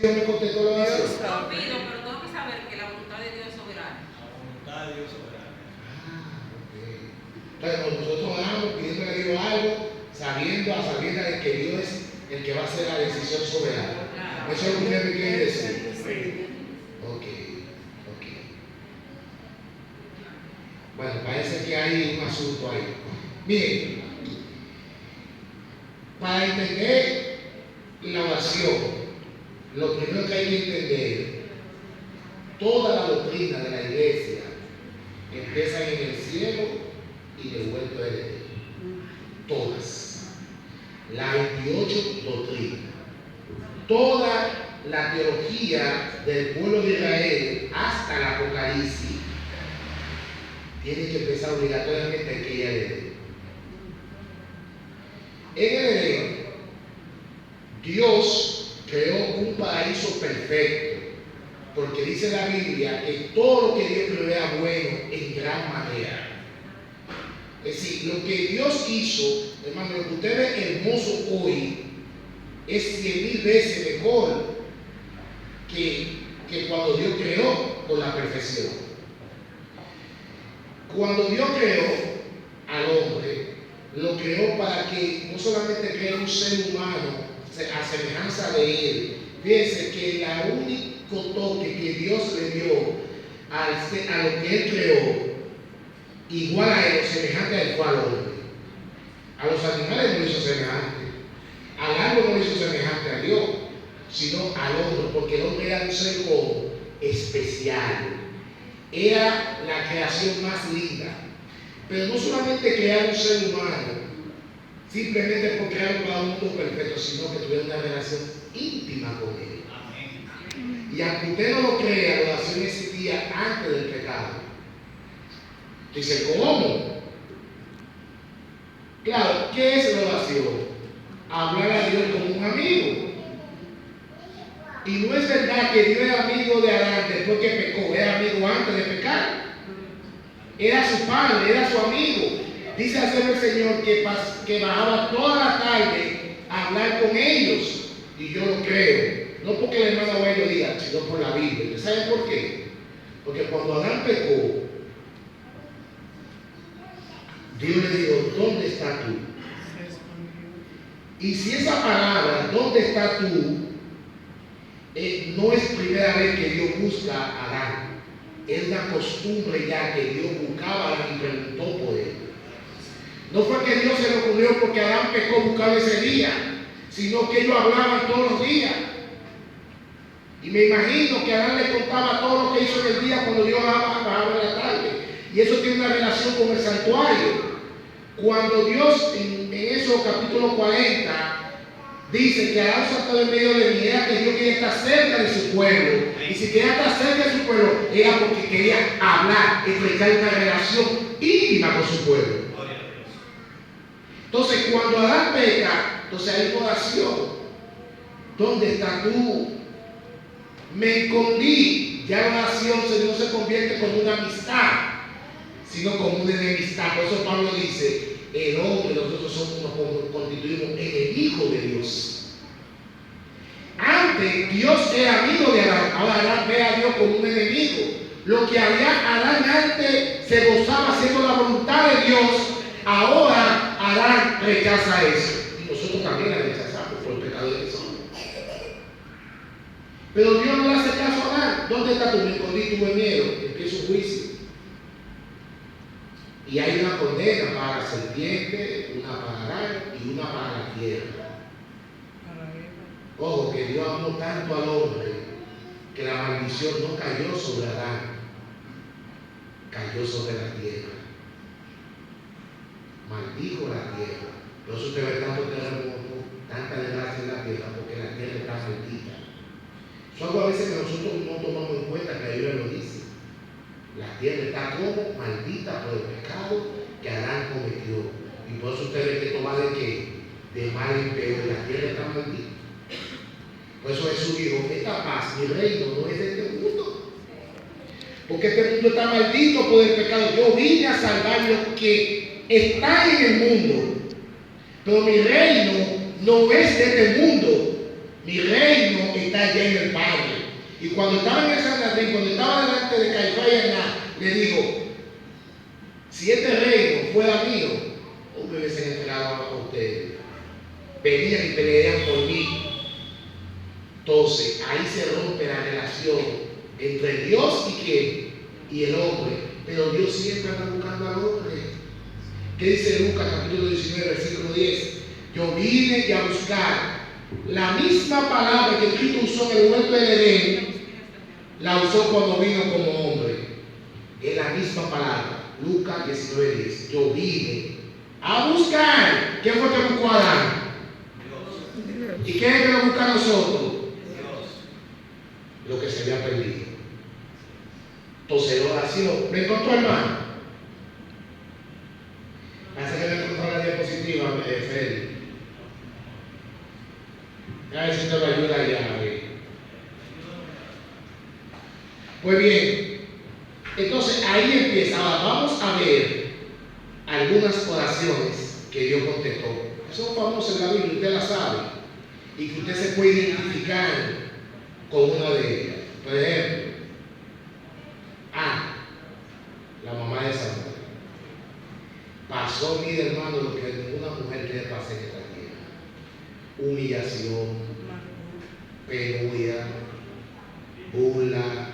Dios me contestó la oración. Yo pido, pero tengo que saber que la voluntad de Dios es soberana. La voluntad de Dios soberana. Ok. Entonces, cuando nosotros oramos pidiendo a Dios algo, sabiendo a sabiendas de que Dios es el que va a hacer la decisión soberana. Eso es lo que usted me quiere decir. Ok. Bueno, parece que hay un asunto ahí. Miren, para entender la oración, lo primero que hay que entender, toda la doctrina de la iglesia empieza en el cielo y en el huerto de Edén. Todas. Las 28 doctrinas. Toda la teología del pueblo de Israel hasta el Apocalipsis tiene que empezar obligatoriamente en aquella Edén. En el Edén, Dios creó un paraíso perfecto, porque dice la Biblia que todo lo que Dios creó era bueno en gran manera. Es decir, lo que Dios hizo, hermano, lo que usted ve hermoso hoy es 100,000 veces mejor que cuando Dios creó con la perfección. Cuando Dios creó al hombre, lo creó para que no solamente cree un ser humano a semejanza de él. Fíjense que el único toque que Dios le dio a lo que él creó, igual a él, semejante a él, fue al hombre. A los animales no lo hizo semejante, al árbol no lo hizo semejante a Dios, sino al hombre, porque el hombre era un ser como especial. Era la creación más linda. Pero no solamente crear un ser humano, simplemente por crearlo para un mundo perfecto, sino que tuviera una relación íntima con él. Amén. Y aunque usted no lo crea, la oración existía antes del pecado. Dice, ¿cómo? Claro, ¿qué es la oración? Hablar a Dios como un amigo. Y no es verdad que Dios era amigo de Adán después que pecó, era amigo antes de pecar. Era su padre, era su amigo. Dice hacer el Señor que bajaba toda la tarde a hablar con ellos. Y yo lo creo. No porque el hermano Abuelo lo diga, sino por la Biblia. ¿Saben por qué? Porque cuando Adán pecó, Dios le dijo, ¿dónde estás tú? Y si esa palabra, ¿dónde estás tú? No es primera vez que Dios busca a Adán. Es una costumbre ya que Dios buscaba a Adán y preguntó por él. No fue que Dios se le ocurrió porque Adán pecó buscando ese día, sino que ellos hablaban todos los días. Y me imagino que Adán le contaba todo lo que hizo en el día cuando Dios bajaba en la tarde. Y eso tiene una relación con el santuario. Cuando Dios en Éxodo capítulo 40 dice que Adán saltó en medio de mí, era que Dios quería estar cerca de su pueblo. Y si quería estar cerca de su pueblo, era porque quería hablar, explicar una relación íntima con su pueblo. Entonces, cuando Adán peca, entonces hay una oración. ¿Dónde estás tú? Me escondí. Ya la oración no se convierte como una amistad, sino como una enemistad. Por eso Pablo dice, el hombre, nosotros nos constituimos enemigos de Dios. Antes Dios era amigo de Adán, ahora Adán ve a Dios como un enemigo. Lo que había Adán antes se gozaba haciendo la voluntad de Dios, ahora Adán rechaza eso. Y nosotros también la rechazamos por el pecado de Jesús. Pero Dios no le hace caso a Adán. ¿Dónde está tu? Me escondí, tuve miedo. Empieza un juicio. Y hay una condena para la serpiente, una para Adán y una para la tierra. Ojo, que Dios amó tanto al hombre que la maldición no cayó sobre Adán, cayó sobre la tierra. Maldijo la tierra. Por eso usted ve tanto terremoto, tanta desgracia en la tierra, porque la tierra está maldita. Son algo a veces que nosotros no tomamos en cuenta, que la Biblia lo dice. La tierra está como maldita por el pecado que Adán cometió. Y por eso usted ve que toma de qué, de mal en peor, la tierra está maldita. Por eso Jesús dijo, esta paz, mi reino no es de este mundo. Porque este mundo está maldito por el pecado. Yo vine a salvar los que están en el mundo. Pero mi reino no es de este mundo. Mi reino está allá en el Padre. cuando estaba en el Sanedrín, cuando estaba delante de Caifás y Anás, le dijo, si este reino fuera mío, no me hubiesen entregado a ustedes. Venían y pelearían por mí. Entonces, ahí se rompe la relación entre Dios y quién, y el hombre. Pero Dios siempre anda buscando al hombre. ¿Qué dice Lucas capítulo 19, versículo 10? Yo vine a buscar la misma palabra que Cristo usó en el huerto del Edén, la usó cuando vino como hombre. Es la misma palabra. Lucas 19, 10. Yo vine a buscar. ¿Quién fue que buscó a Adán? Dios. ¿Y quién es que lo busca a nosotros? Dios. Lo que se había perdido. Entonces, la oración. ¿Me encontró, hermano? Parece que me encontró la diapositiva, Freddy. A ver si te lo ayuda ya. Pues bien, entonces ahí empieza. Ahora vamos a ver algunas oraciones que Dios contestó. Son famosas en la Biblia, usted las sabe. Y que usted se puede identificar con una de ellas. Por ejemplo, la mamá de Samuel. Pasó, mi hermano, lo que ninguna mujer quiere pasar en esta tierra. Humillación, penuria, burla,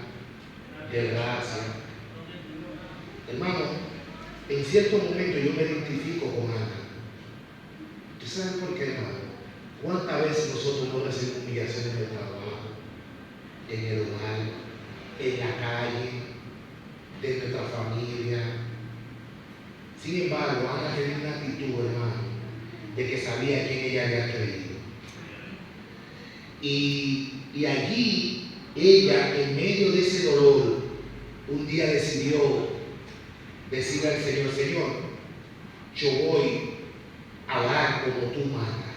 desgracia. Hermano, en cierto momento yo me identifico con Ana. ¿Usted sabe por qué, hermano? ¿Cuántas veces nosotros no recibimos humillación en el trabajo, en el hogar, en la calle, de nuestra familia? Sin embargo, Ana tenía una actitud, hermano, de que sabía quién ella había creído. Y allí, ella, en medio de ese dolor, un día decidió decirle al Señor, Señor, yo voy a orar como tú mandas.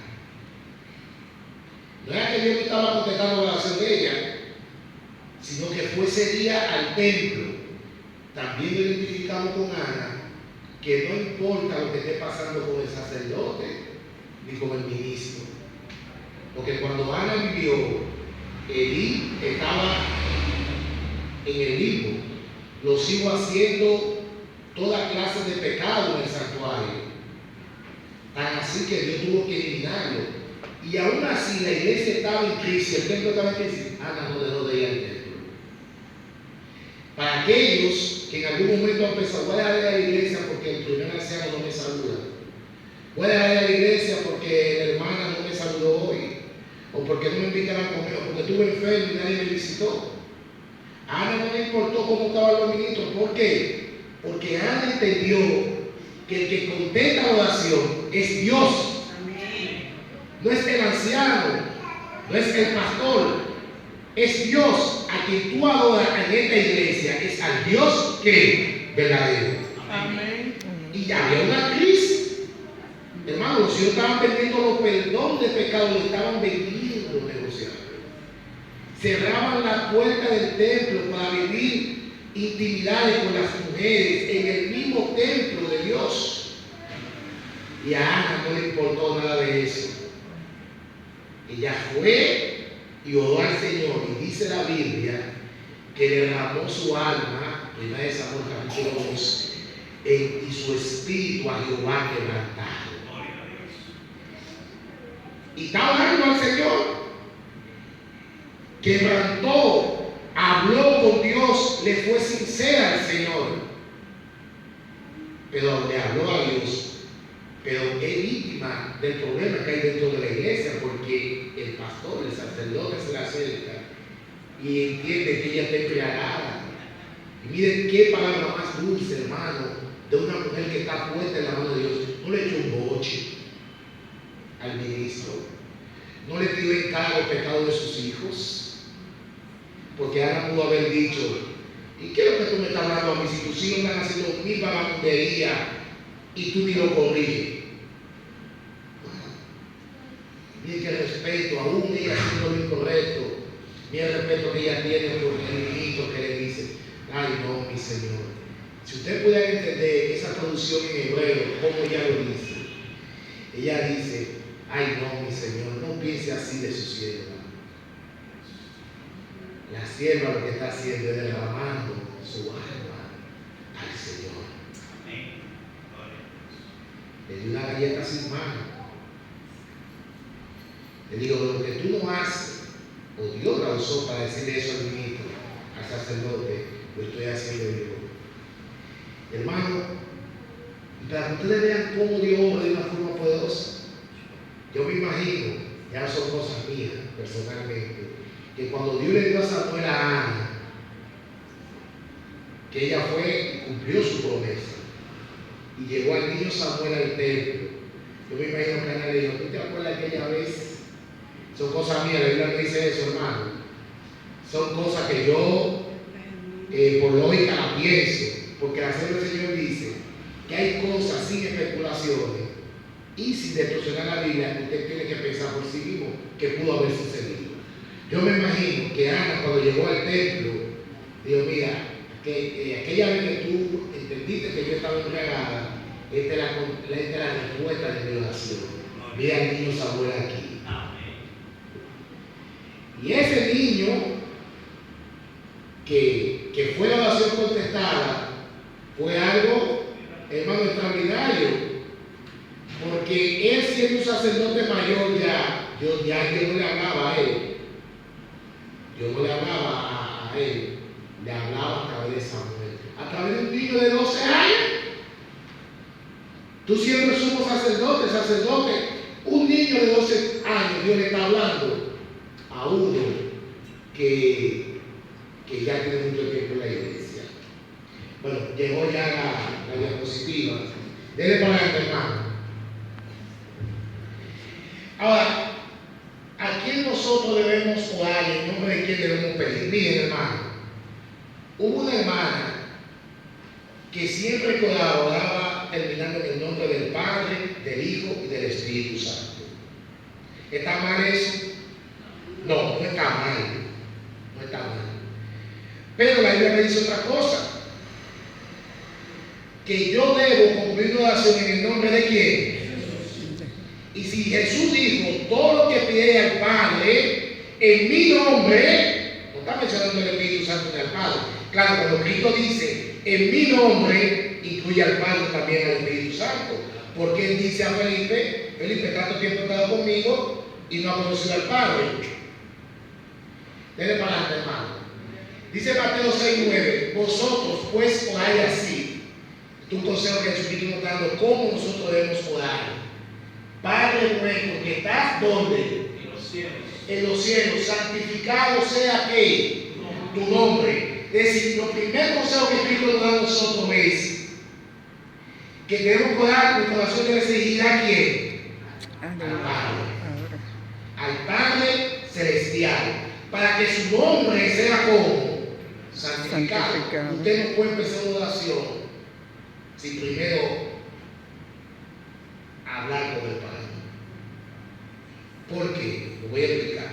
No era que Dios no estaba contestando la oración de ella, sino que fue ese día al templo. También lo identificamos con Ana, que no importa lo que esté pasando con el sacerdote ni con el ministro. Porque cuando Ana vivió, Elí estaba en el limbo. Los hijos haciendo toda clase de pecado en el santuario. Tan así que Dios tuvo que eliminarlo. Y aún así la iglesia estaba en crisis, el templo estaba en crisis. Ana no dejó de ir al templo. Para aquellos que en algún momento han pensado, voy a dejar de ir a la iglesia porque el primer anciano no me saluda. Voy a dejar de ir a la iglesia porque la hermana no me saludó hoy. O porque no me invitan a comer, o porque estuve enfermo y nadie me visitó. A Ana no le importó cómo estaban los ministros. ¿Por qué? Porque Ana entendió que el que contesta la oración es Dios. No es el anciano, no es el pastor, es Dios a quien tú adoras en esta iglesia, es al Dios que es verdadero. Amén. Y ya había una crisis. Hermano, los hijos estaban vendiendo los perdón de pecado, lo estaban vendiendo, negociando. Cerraban la puerta del templo para vivir intimidades con las mujeres en el mismo templo de Dios. Y a Ana no le importó nada de eso. Ella fue y oró al Señor, y dice la Biblia que derramó su alma, 1 Samuel capítulo 2, y su espíritu a Jehová quebrantado. Y está orando al Señor, quebrantó, habló con Dios, le fue sincera al Señor, pero le habló a Dios. Pero es víctima del problema que hay dentro de la iglesia, porque el pastor, el sacerdote se le acerca y entiende que ella está embriagada. Y miren qué palabra más dulce, hermano, de una mujer que está fuerte en la mano de Dios. No le echó un boche al ministro, no le tiró en cara el pecado de sus hijos, porque Ana pudo haber dicho, ¿y qué es lo que tú me estás hablando a mí? Si tus hijos están haciendo mil vagabunderías y tú ni lo corriges. Mire que el respeto, aún ella haciendo lo incorrecto, mire el respeto que ella tiene por el niñito que le dice, ay no, mi Señor. Si usted pudiera entender esa traducción en hebreo, como ella lo dice, ella dice, ay no, mi Señor, no piense así de su sierva. La sierva lo que está haciendo es derramando su alma al Señor. Amén. Gloria a Dios. Le dio una galleta sin mano. Le digo, lo que tú no haces, o Dios la usó para decirle eso al ministro, al sacerdote, lo estoy haciendo yo. Hermano, para que ustedes vean cómo Dios obra de una forma poderosa. Yo me imagino, ya son cosas mías personalmente, que cuando Dios le dio a Samuel a Ana, que ella fue y cumplió su promesa, y llegó al niño Samuel al templo, yo me imagino que Ana le dijo, ¿tú te acuerdas aquella vez? Son cosas mías, la Biblia no dice eso, hermano. Son cosas que yo, por lógica, la pienso, porque la Sierva del Señor dice que hay cosas sin especulaciones y sin distorsionar la Biblia que usted tiene que pensar por sí mismo que pudo haber sucedido. Yo me imagino que Ana, cuando llegó al templo, dijo, mira, que aquella vez que tú entendiste que yo estaba entregada, esta es la respuesta de mi oración. Mira al niño Samuel aquí. Y ese niño, que fue la oración contestada, fue algo, hermano, extraordinario. Porque él, siendo un sacerdote mayor, yo no le hablaba a él. Yo no le hablaba a él. Le hablaba a través de Samuel. A través de un niño de 12 años. Tú siempre somos sacerdote. Un niño de 12 años, Dios le está hablando a uno que ya tiene mucho tiempo en la iglesia. Bueno, llegó ya la diapositiva. Dele para adelante, hermano. Ahora, ¿a quién nosotros debemos orar y en nombre de quién debemos pedir? Miren, hermano, hubo una hermana que siempre que oraba terminando en el nombre del Padre, del Hijo y del Espíritu Santo. ¿Está mal eso? No, no está mal. No está mal. Pero la Biblia me dice otra cosa. Que yo debo cumplir una oración en el nombre de quién. Y si Jesús dijo, todo lo que pide al Padre, en mi nombre, no está mencionando el Espíritu Santo ni al Padre. Claro, cuando Cristo dice, en mi nombre, incluye al Padre también al Espíritu Santo. Porque él dice a Felipe, tanto tiempo ha estado conmigo y no ha conocido al Padre. Denle para adelante, hermano. Dice Mateo 6:9, vosotros pues oráis así. Este es un consejo que Jesucristo nos está dando, cómo nosotros debemos orar. Padre nuestro que estás ¿dónde? En los cielos. En los cielos, santificado sea ¿qué? Tu nombre. Es decir, lo primer consejo que Cristo nos da a nosotros es que debemos orar, nuestra oración debe dirigida ¿a quién? Al Padre. Al Padre celestial. Para que su nombre sea como santificado. Usted no puede empezar una oración sin primero hablar con el Padre. ¿Por qué? Lo voy a explicar.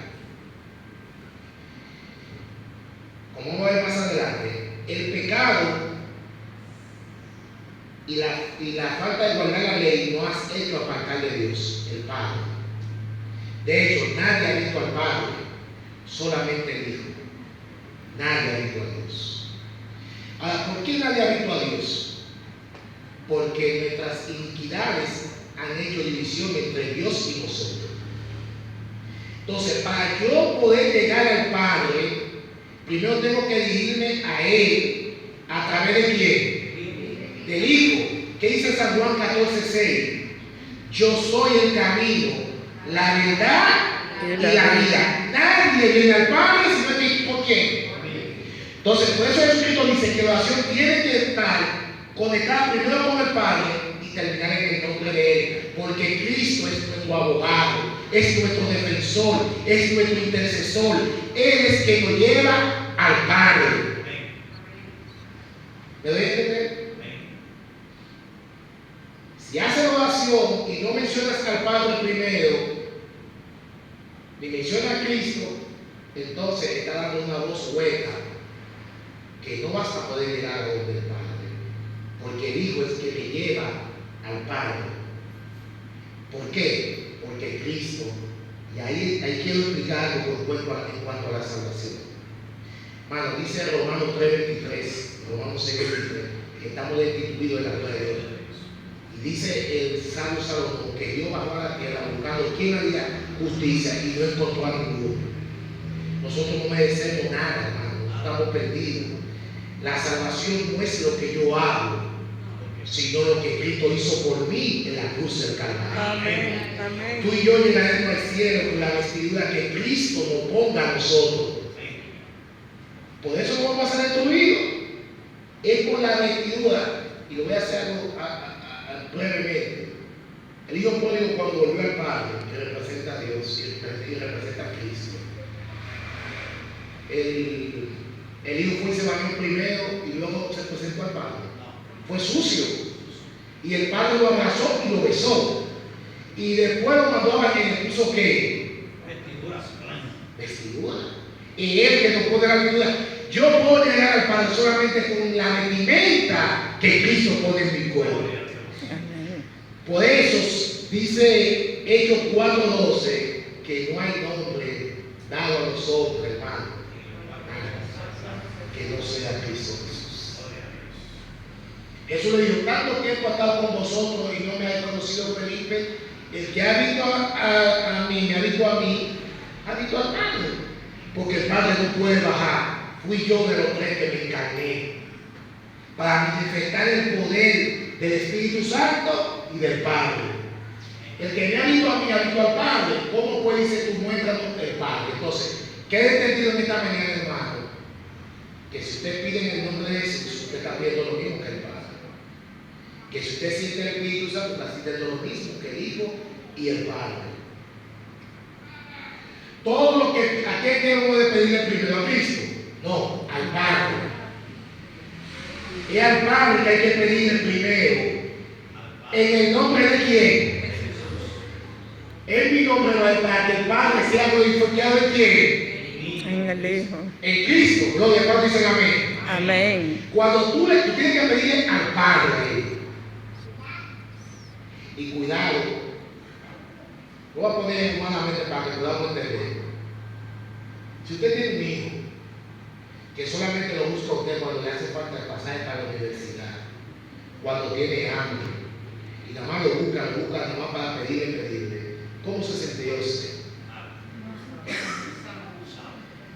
Como vamos a ver más adelante, el pecado y la falta de guardar la ley nos ha hecho apartar de Dios, el Padre. De hecho, nadie ha visto al Padre, solamente el Hijo. Nadie ha visto a Dios. Ahora, ¿por qué nadie ha visto a Dios? Porque nuestras iniquidades han hecho división entre Dios y nosotros. Entonces, para yo poder llegar al Padre, primero tengo que dirigirme a Él. ¿A través de quién? Del Hijo. ¿Qué dice San Juan 14:6? Yo soy el camino, la verdad y la vida. Nadie viene al Padre si no es por quién. Entonces, por eso Jesucristo dice que la oración tiene que estar conectada primero con el Padre y terminar en el nombre de Él. Porque Cristo es nuestro abogado, es nuestro defensor, es nuestro intercesor. Él es quien nos lleva al Padre. ¿Me doy a entender? Si haces oración y no mencionas al Padre primero, ni mencionas a Cristo, entonces está dando una voz hueca que no vas a poder llegar a donde el Padre. Porque el Hijo es quien me lleva al Padre. ¿Por qué? Porque Cristo, y ahí quiero explicar algo en cuanto a la salvación. Hermano, dice Romanos 3:23, Romanos 6:23, que estamos destituidos en la gloria de Dios. Y dice el sabio Salomón que Dios bajó a la tierra buscando quien haría justicia y no encontró a ninguno. Nosotros no merecemos nada, hermano, estamos perdidos. La salvación no es lo que yo hago, sino lo que Cristo hizo por mí en la cruz del Calvario. Amén. Amén. Tú y yo llegaremos al cielo con la vestidura que Cristo nos ponga a nosotros. Por eso no vamos a ser destruidos. Es por la vestidura. Y lo voy a hacer brevemente. El hijo pródigo, cuando volvió al Padre, que representa a Dios y representa a Cristo, el hijo fue y se bañó primero y luego se presentó al Padre. Fue sucio. Y el Padre lo abrazó y lo besó. Y después lo mandó a bañar y le puso ¿qué? Vestidura. Y él que nos pone la vestidura. Yo puedo llegar al Padre solamente con la vestimenta que Cristo pone en mi cuerpo. Por eso dice Hechos 4:12 que no hay nombre dado a nosotros, hermano, que no sea Cristo Jesús. Jesús le dijo: tanto tiempo he estado con vosotros y no me habéis conocido, Felipe. El que ha visto a mí, me ha visto a mí, ha visto al Padre. Porque el Padre no puede bajar. Fui yo de los tres que me encarné para manifestar el poder del Espíritu Santo y del Padre. El que me ha visto a mí, ha visto al Padre. ¿Cómo puede ser tu muestra del Padre? Entonces, ¿qué he entendido en esta mañana, hermano? Que si usted pide en el nombre de Jesús, usted está pidiendo lo mismo que el Padre. Que si usted siente el Espíritu Santo, está sintiendo lo mismo que el Hijo y el Padre. Todo lo que, ¿a qué debemos de pedirle primero? ¿A Cristo? No, al Padre. Es al Padre que hay que pedirle primero. ¿En el nombre de quién? En mi nombre, para que el Padre sea glorificado en quién? En el Hijo. En Cristo. Gloria al Padre, dicen amén. Amén. Cuando tú tienes que pedirle al Padre. Y cuidado. Lo voy a poner humanamente para que podamos entender. Si usted tiene un hijo que solamente lo busca a usted cuando le hace falta el pasaje para la universidad, cuando tiene hambre, y nada más lo busca nada más para pedirle, ¿cómo se sentiría usted?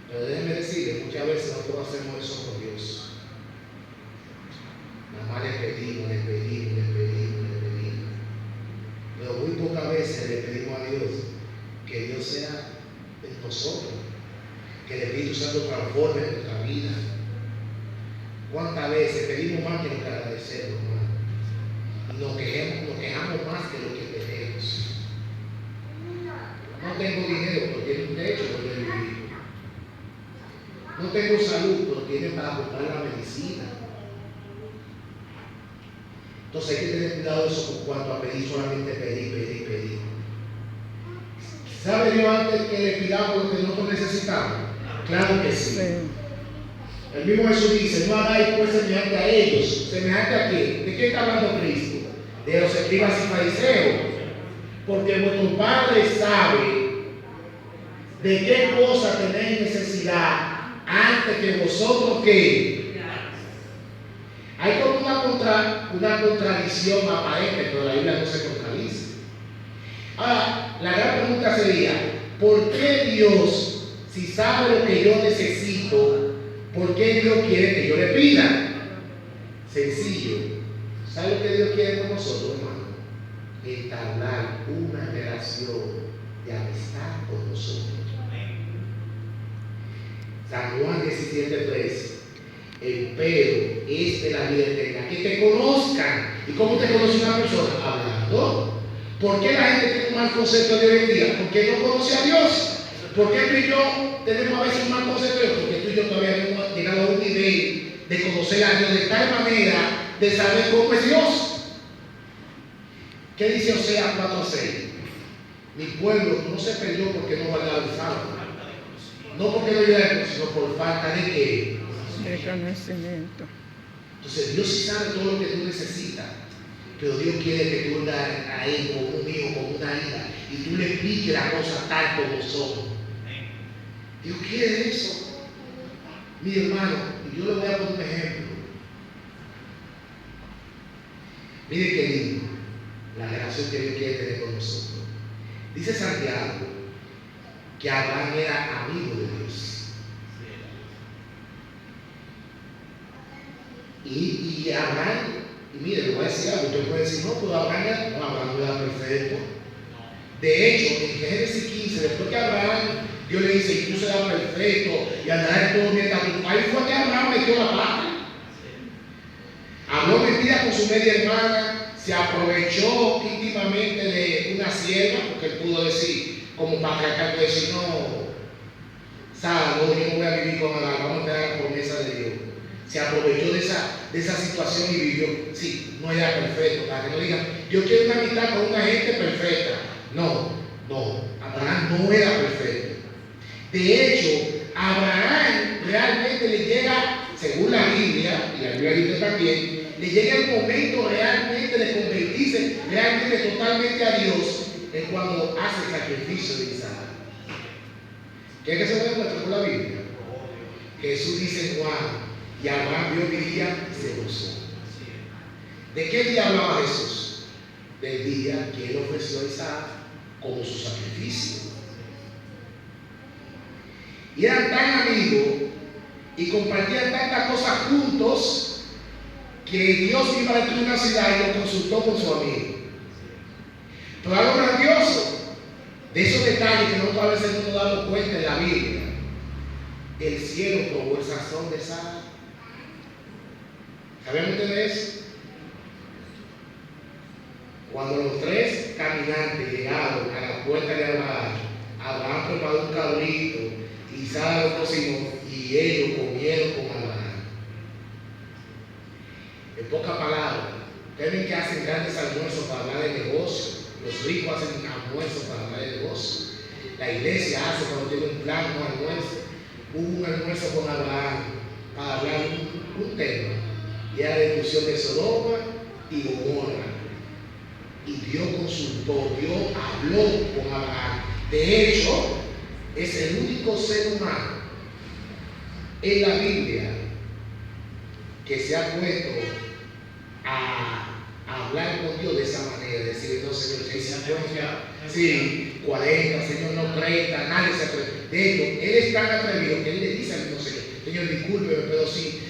Pero déjeme decirle, muchas veces nosotros hacemos eso con Dios. Nada más le pedimos. Pero muy pocas veces le pedimos a Dios que Dios sea en nosotros, que el Espíritu Santo transforme nuestra vida. ¿Cuántas veces pedimos más que lo que agradecemos, hermano? Y nos quejamos más que lo que tenemos. No tengo dinero, pero tiene un techo donde vivir. No tengo salud, pero tiene para comprar la medicina. Entonces hay que tener cuidado de eso con cuanto a pedir, solamente pedir. ¿Sabe Dios antes que le pidamos lo que nosotros necesitamos? Claro que sí. El mismo Jesús dice: no hagáis pues semejante a ellos. ¿Semejante a qué? ¿De qué está hablando Cristo? De los escribas y fariseos. Porque vuestro Padre sabe de qué cosa tenéis necesidad antes que vosotros ¿qué? Hay como una contradicción aparente, pero la Biblia no se contradice. Ahora, la gran pregunta sería: ¿por qué Dios, si sabe lo que yo necesito, por qué Dios quiere que yo le pida? Sencillo. ¿Sabe lo que Dios quiere con nosotros, hermano? Entablar una relación de amistad con nosotros. San Juan 17:3. Empero es de la vida eterna, que te conozcan. ¿Y cómo te conoce una persona? Hablando. ¿Por qué la gente tiene un mal concepto de hoy en día? Porque no conoce a Dios. ¿Por qué tú y yo tenemos a veces un mal concepto de Dios? Porque tú y yo todavía no hemos llegado a un nivel de conocer a Dios de tal manera de saber cómo es Dios. ¿Qué dice Oseas 4:6? Mi pueblo no se perdió porque no guardaba el sábado. No porque no llegara, sino por falta de qué? De conocimiento. Entonces Dios sí sabe todo lo que tú necesitas, pero Dios quiere que tú andes a Él como un hijo, como una hija, y tú le expliques la cosa tal como son. Dios quiere eso. Mi hermano, y yo le voy a poner un ejemplo. Mire qué lindo la relación que Dios quiere tener con nosotros. Dice Santiago que Abraham era amigo de Dios. Y Abraham, y mire, le voy a decir algo, usted puede decir, no, pues Abraham no era perfecto. De hecho, en Génesis 15, después que Abraham, Dios le dice, y tú serás perfecto, y andarás en todo mi estatuto, ahí fue que Abraham metió la pata. Habló mentira con su media hermana, se aprovechó íntimamente de una sierva, porque él pudo decir, como para tratar de decir, no, Sara, no, yo no voy a vivir con Abraham, vamos a esperar la promesa de Dios. Se aprovechó de esa situación y vivió. Sí, no era perfecto, para que no digan, yo quiero una amistad con una gente perfecta. No, Abraham no era perfecto. De hecho, Abraham realmente le llega, según la Biblia, y la Biblia dice también, le llega el momento realmente de convertirse realmente totalmente a Dios, es cuando hace el sacrificio de Isaac. ¿Qué es que se demuestra con la Biblia? Jesús dice en Juan, y Abraham vio mi día y se gozó. ¿De qué día hablaba Jesús? Del día que él ofreció a Isaac como su sacrificio. Y eran tan amigos y compartían tantas cosas juntos que Dios iba a destruir una ciudad y lo consultó con su amigo. Pero algo grandioso, de esos detalles que nosotros a veces no nos damos cuenta en la Biblia, el cielo probó el sazón de Sara. ¿Saben ustedes eso? Cuando los tres caminantes llegaron a la puerta de Abraham, Abraham preparó un cabrito y Sara lo cocinó y ellos comieron con Abraham. En pocas palabras, ustedes ven que hacen grandes almuerzos para hablar de negocio. Los ricos hacen almuerzos para hablar de negocio. La iglesia hace cuando tiene un plan, un almuerzo. Hubo un almuerzo con Abraham para hablar un tema. Y era la destrucción de Sodoma y Gomorra. Y Dios consultó, Dios habló con Abraham. De hecho, es el único ser humano en la Biblia que se ha puesto a hablar con Dios de esa manera, decir, no, Señor, si 50, sí, 40, Señor, no 30, nadie se atreve. De hecho, Él es tan atrevido que Él le dice al mismo Señor, discúlpeme, pero sí,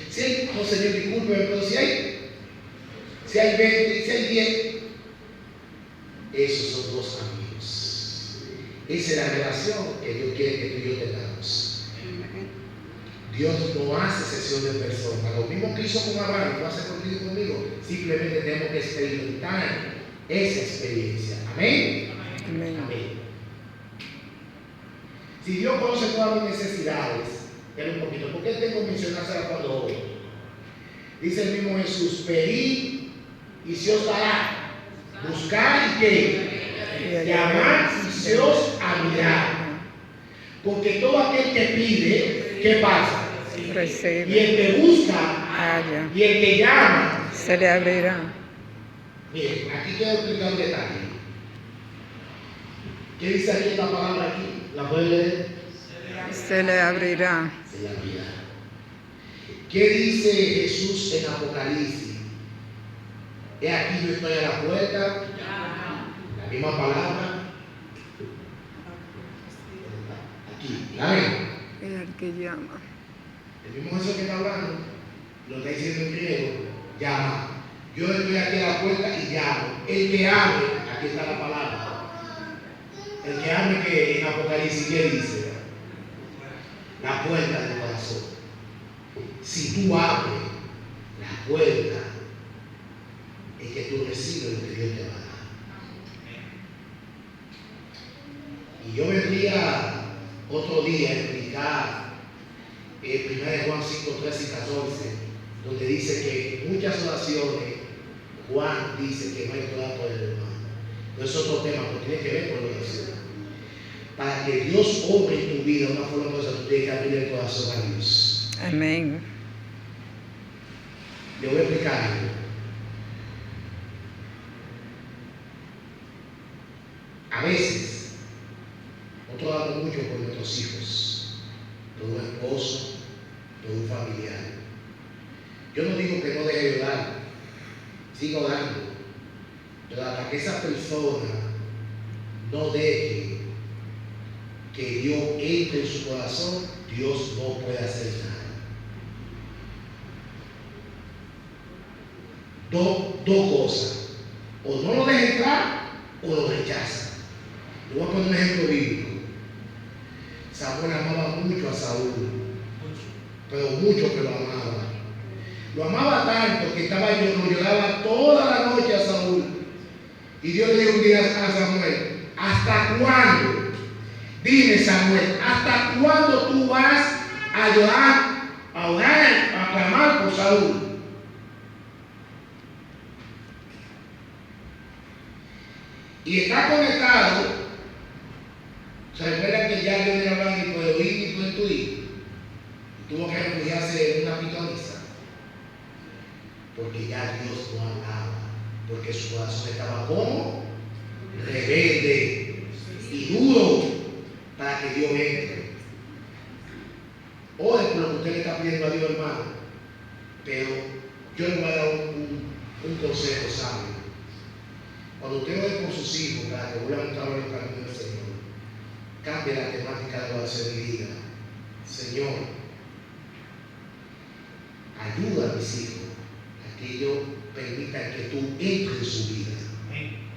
no, Señor, discúlpeme, pero si hay 20, si hay 10, esos son dos amigos. Esa es la relación que Dios quiere que tú y yo tengamos. Dios no hace excepción de personas. Lo mismo que hizo con Abraham, lo hace contigo y conmigo. Simplemente tenemos que experimentar esa experiencia. Amén. Amén. Amén. Si Dios conoce todas mis necesidades, espera un poquito, ¿por qué tengo que mencionársela cuando hoy? Dice el mismo Jesús, pedid y se os dará, buscar y qué, llamar y se os abrirá. Porque todo aquel que pide, ¿qué pasa? Recibe. Y el que busca, Halla. y el que llama, Se le abrirá. Miren, aquí quiero explicar un detalle. ¿Qué dice aquí esta palabra aquí? ¿La pueden leer? Se le abrirá. Se la abrirá. ¿Qué dice Jesús en Apocalipsis? He aquí yo estoy a la puerta. La misma palabra. Aquí, ¿la ven? El que llama. El mismo Jesús que está hablando, lo está diciendo en griego, llama. Yo estoy aquí a la puerta y llamo. El que abre, aquí está la palabra. El que abre, que en Apocalipsis, ¿qué dice? La puerta del corazón. Si tú abres la puerta, es que tú recibes lo que Dios te va a dar. Y yo vendría otro día a explicar 1 Juan 5, 13 y 14, donde dice que muchas oraciones, Juan dice que no hay toda por el hermano. No es otro tema, pero tiene que ver con la oración. Para que Dios obre en tu vida de una forma cosa, tú tienes que abrir el corazón a Dios. Amén. Le voy a explicar algo. A veces, nosotros damos mucho por nuestros hijos, por un esposo, por un familiar. Yo no digo que no deje de orar, siga orando, pero hasta que esa persona no deje que Dios entre en su corazón, Dios no puede hacer nada. Dos cosas: o no lo deja entrar o lo rechaza. Le voy a poner un ejemplo bíblico. Samuel amaba mucho a Saúl, pero mucho que lo amaba. Lo amaba tanto que lo lloraba toda la noche a Saúl. Y Dios le dijo un día a Samuel: ¿hasta cuándo? Dime, Samuel, ¿hasta cuándo tú vas a llorar, a orar, a clamar por Saúl? Y está conectado. ¿Se recuerdan que ya Dios era hablando ni puede oír ni puede intuir? Y tuvo que refugiarse en una pitonisa. Porque ya Dios no hablaba. Porque su corazón estaba como rebelde y duro para que Dios entre. Ore por lo que usted le está pidiendo a Dios, hermano. Pero yo le voy a dar un consejo sabio. Cuando usted ore por sus hijos para que vuelvan a entrar en el camino del Señor, cambie la temática de la oración y diga: Señor, ayuda a mis hijos a que ellos permitan que tú entres en su vida.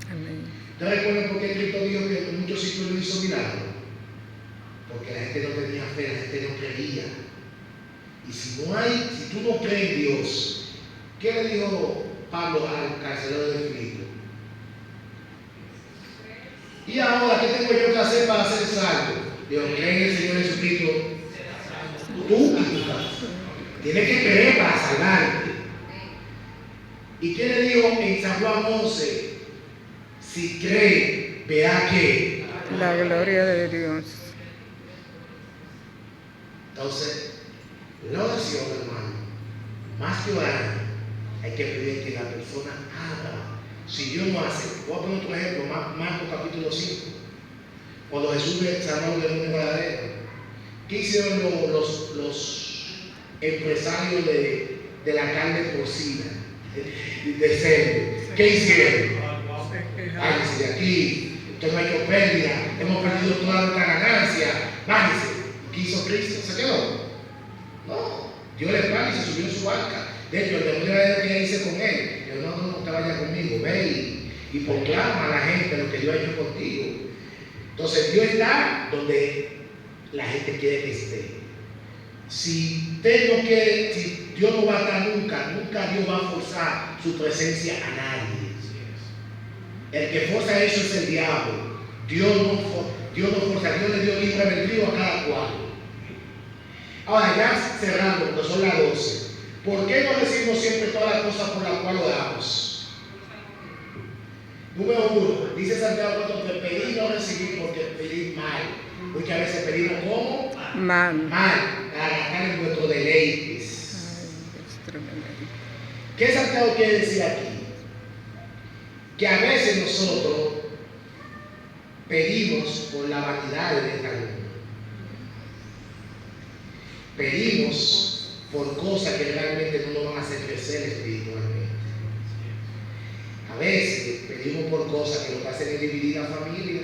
Amén. ¿Te recuerdan por qué Cristo dijo que en muchos sitios no hizo milagros? Porque la gente no tenía fe, la gente no creía. Y si tú no crees en Dios, ¿qué le dijo Pablo al carcelero de Filipo? Y ahora, ¿qué tengo yo que hacer para ser salvo? Dios, cree en el Señor Jesucristo, tú y tu casa. Tienes que creer para salvarte. ¿Y qué le dijo en San Juan 11? Si cree, verá que La gloria de Dios. Entonces, la oración, hermano, más que orar, hay que pedir que la persona haga. Si Dios no hace, voy a poner otro ejemplo, Marcos capítulo 5. Cuando Jesús sanó al demonio Gadareno, ¿qué hicieron los empresarios de la carne porcina, de cerdo? ¿Qué hicieron? Bájese de aquí, usted no ha hecho pérdida, hemos perdido toda nuestra ganancia, bájese. ¿Qué hizo Cristo? ¿Se quedó? No, dio la espalda y se subió en su barca. De hecho, el demonio era que hice con él. Yo, no te vayas conmigo, ve y proclama a la gente lo que Dios ha hecho contigo. Entonces, Dios está donde la gente quiere que esté. Si usted no quiere, si Dios no va a estar nunca Dios va a forzar su presencia a nadie. El que forza eso es el diablo. Dios no forza, Dios le dio libre albedrío a cada cual. Ahora, ya cerrando, porque son las 12. ¿Por qué no decimos siempre todas las cosas por las cuales oramos? Número 1, dice Santiago 4, que pedir no recibir porque pedir mal. Muchas veces pedimos ¿cómo? Mal. Mal, para gastar en nuestros deleites. Ay, es tremendo. ¿Qué Santiago quiere decir aquí? Que a veces nosotros pedimos por la vanidad de esta mundo. Pedimos por cosas que realmente no nos van a hacer crecer espiritualmente. A veces pedimos por cosas que lo que hacen es dividir la familia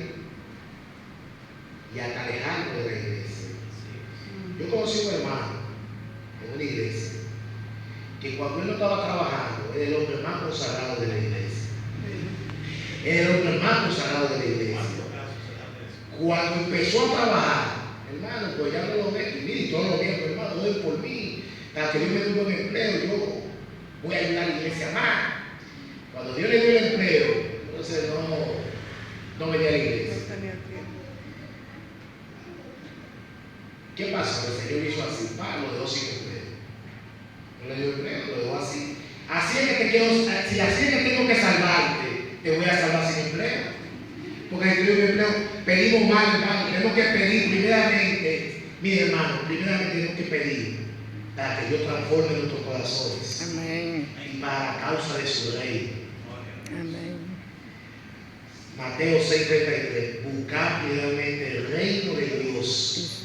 y hasta alejarnos de la iglesia. Yo conocí un hermano en una iglesia que cuando él no estaba trabajando era el hombre más consagrado de la iglesia. Era el hombre más consagrado de la iglesia. Cuando empezó a trabajar, hermano, pues ya no lo meto. Y mire, todos los días, hermano, doy por mí. Para que Dios me dé un buen empleo, yo voy a ayudar a la iglesia más. Cuando Dios le dio el empleo, entonces no venía a la iglesia. ¿Qué pasó? El Señor hizo así, lo dejó sin empleo. No le dio empleo, lo dejó así. Así es que tengo que salvarte, te voy a salvar sin empleo. Porque si tengo empleo, pedimos mal, hermano. Tenemos que pedir primeramente, mi hermano, primeramente tenemos que pedir para que Dios transforme nuestros corazones. Amén. Y para la causa de su reino. Amén. Mateo 6:33. Buscar primeramente el reino de Dios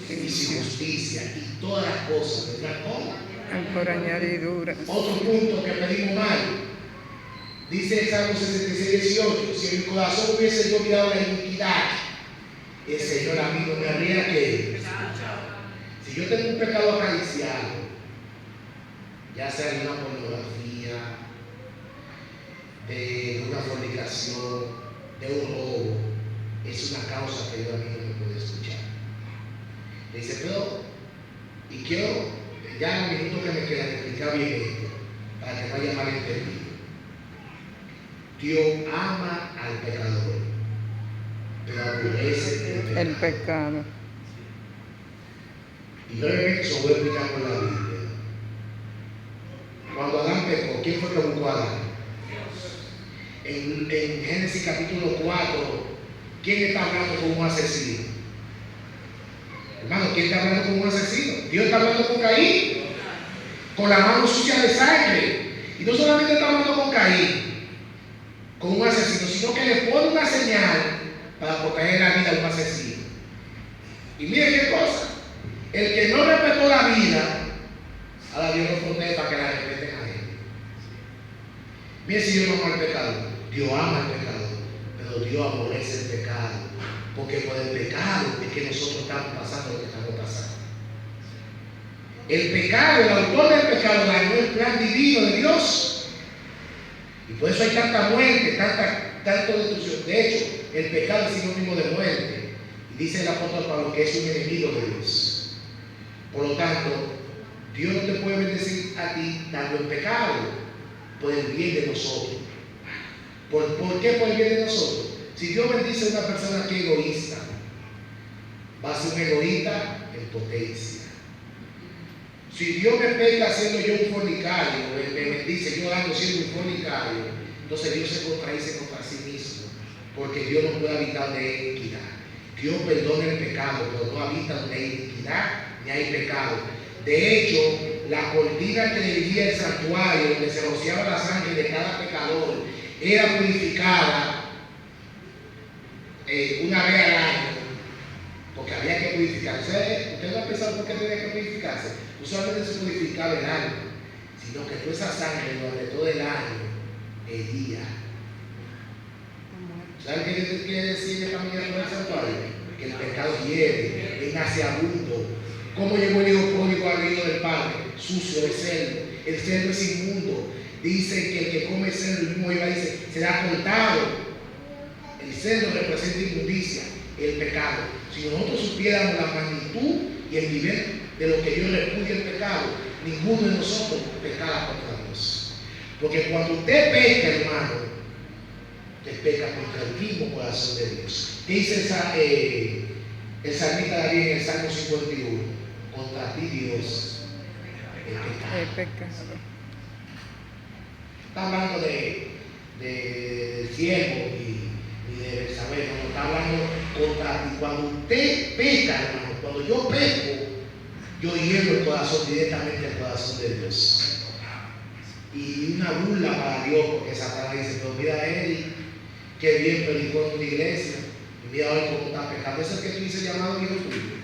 y su justicia, y todas las cosas vendrán por añadidura. Otro punto que pedimos mal. Dice el Salmo 66:18. Si en mi corazón hubiese yo mirado la iniquidad, el Señor a mí no me habría que. Si yo tengo un pecado acariciado, ya sea de una pornografía, de una fornicación, de un robo, es una causa que Dios a mí no me puede escuchar. Le dice, pero, y quiero, ya en el minuto que me queda, explicar bien esto, para que no haya malentendido. Dios ama al pecador, pero aborrece El pecado. Y brevemente se voy a explicar por la Biblia. Cuando Adán pecó, ¿quién fue que buscó a Adán? En Génesis capítulo 4, ¿quién está hablando con un asesino? Hermano, ¿quién está hablando con un asesino? Dios está hablando con Caín, con la mano sucia de sangre. Y no solamente está hablando con Caín, con un asesino, sino que le pone una señal para proteger la vida de un asesino. Y mire qué cosa. El que no respetó la vida, ahora Dios lo protege para que la respeten a él. Mire si Dios no ama al pecador. Dios ama al pecador, pero Dios aborrece el pecado, porque por el pecado es que nosotros estamos pasando lo que estamos pasando. El pecado, el autor del pecado, dañó el plan divino de Dios, y por eso hay tanta muerte, tanta destrucción. De hecho, el pecado es sinónimo de muerte, y dice el apóstol Pablo que es un enemigo de Dios. Por lo tanto, Dios no te puede bendecir a ti dando el pecado por el bien de nosotros. ¿Por qué por el bien de nosotros? Si Dios bendice a una persona que es egoísta, va a ser un egoísta en potencia. Si Dios me pega siendo yo un fornicario, me bendice yo dando siendo un fornicario, entonces Dios se contradice contra sí mismo, porque Dios no puede habitar donde hay iniquidad. Dios perdona el pecado, pero no habita donde hay iniquidad ni hay pecado. De hecho, la cortina que dividía el santuario, donde se rociaba la sangre de cada pecador, era purificada una vez al año, porque había que purificarse. ¿Usted no ha pensado por qué tenía que purificarse? No solamente se purificaba el alma, sino que toda esa sangre durante todo el año hería. ¿Saben qué quiere decir esta mañana con el santuario? Que el pecado hiere, es nauseabundo. ¿Cómo llegó el hijo pródigo al reino del Padre? Sucio de cerdo. El cerdo es inmundo. Dice que el que come cerdo, el mismo iba dice, será cortado. El cerdo representa inmundicia, el pecado. Si nosotros supiéramos la magnitud y el nivel de lo que Dios repudia el pecado, ninguno de nosotros pecara contra Dios. Porque cuando usted peca, hermano, usted peca contra el mismo corazón de Dios. ¿Qué dice el salmista David en el Salmo 51? Contra ti, Dios, el pecado. Está hablando del siervo y de Betsabé, no está hablando contra ti. Cuando usted peca, hermano, cuando yo peco, yo hiero el corazón directamente al corazón de Dios. Y una burla para Dios, porque Satanás dice, pero mira a Eric, qué bien predicó en una iglesia, y mira hoy cómo está pecando. Eso es que tú dices llamado hijo tuyo,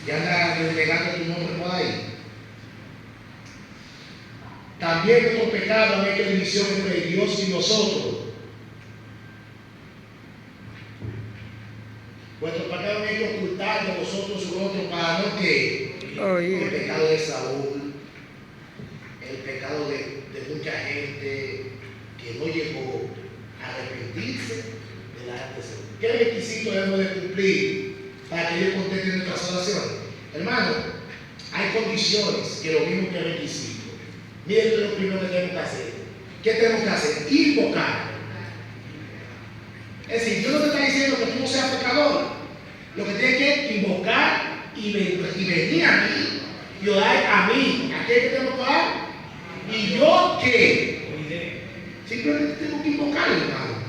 y anda renegando tu nombre por ahí. También nuestro pecado no hay que división entre Dios y nosotros. Vuestro pecado no hay que ocultar de vosotros su rostro para no que el pecado de Saúl, el pecado de mucha gente que no llegó a arrepentirse delante de Saúl. ¿Qué requisito debemos de cumplir para que Dios conteste nuestras oraciones? Hermano, hay condiciones que lo mismo que requisitos. Miren, esto es lo primero que tenemos que hacer. ¿Qué tenemos que hacer? Invocar. Es decir, Dios no te está diciendo que tú no seas pecador. Lo que tienes que invocar y venir a mí y orar a mí. ¿A qué tenemos que orar? ¿Y yo qué? Simplemente tengo que invocar, hermano.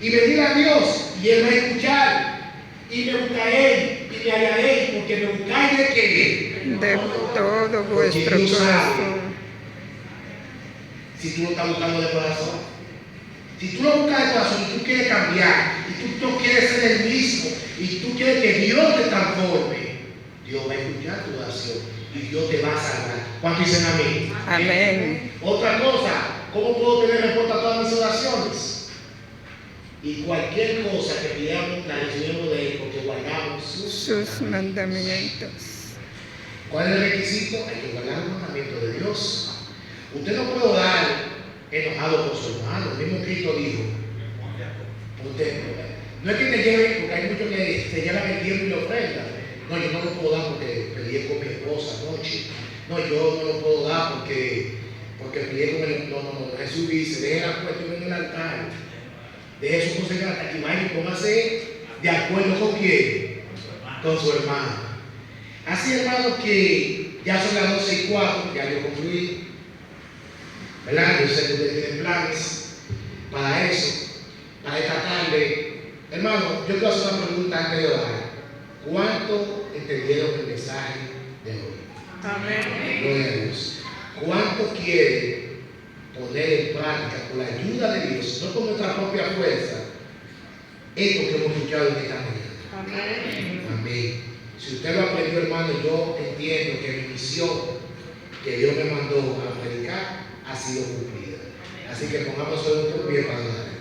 Y venir a Dios y Él va a escuchar. Y me buscaré y me hallaré, porque me buscáis de qué? De todo vuestro corazón. Si tú lo estás buscando de corazón. Si tú lo buscas de corazón y tú quieres cambiar, y tú quieres ser el mismo, y tú quieres que Dios te transforme, Dios va a escuchar tu oración y Dios te va a salvar. ¿Cuántos dicen amén? Amén. Otra cosa, ¿cómo puedo tener respuesta a todas mis oraciones? Y cualquier cosa que pidamos, la recibimos de Él porque guardamos Sus mandamientos. ¿Cuál es el requisito? Hay que guardar los mandamientos de Dios. Usted no puede orar enojado con su hermano. El mismo Cristo dijo, usted, no es que te lleven, porque hay muchos que se llevan el tiempo y la ofrenda. No, yo no lo puedo dar porque peleé con mi esposa anoche. No, yo no lo puedo dar porque peleé con él. No. Jesús dice, deje la cuestión en el altar. Deje su cosa hasta que vaya y póngase de acuerdo con quién, con su hermano. Así, hermano, que ya son las 12:04, ya yo concluí. ¿Verdad? Yo sé que ustedes tienen planes para eso, para esta tarde. Hermano, yo quiero hacer una pregunta antes de orar. ¿Cuánto entendieron el mensaje de hoy? Amén. Gloria a Dios. ¿Cuánto quieren poner en práctica, con la ayuda de Dios, no con nuestra propia fuerza, esto que hemos escuchado en esta mañana? Amén. Amén. Si usted lo aprendió, hermano, yo entiendo que mi misión que Dios me mandó a predicar ha sido cumplida. Así que pongamos en nuestro pie para orar.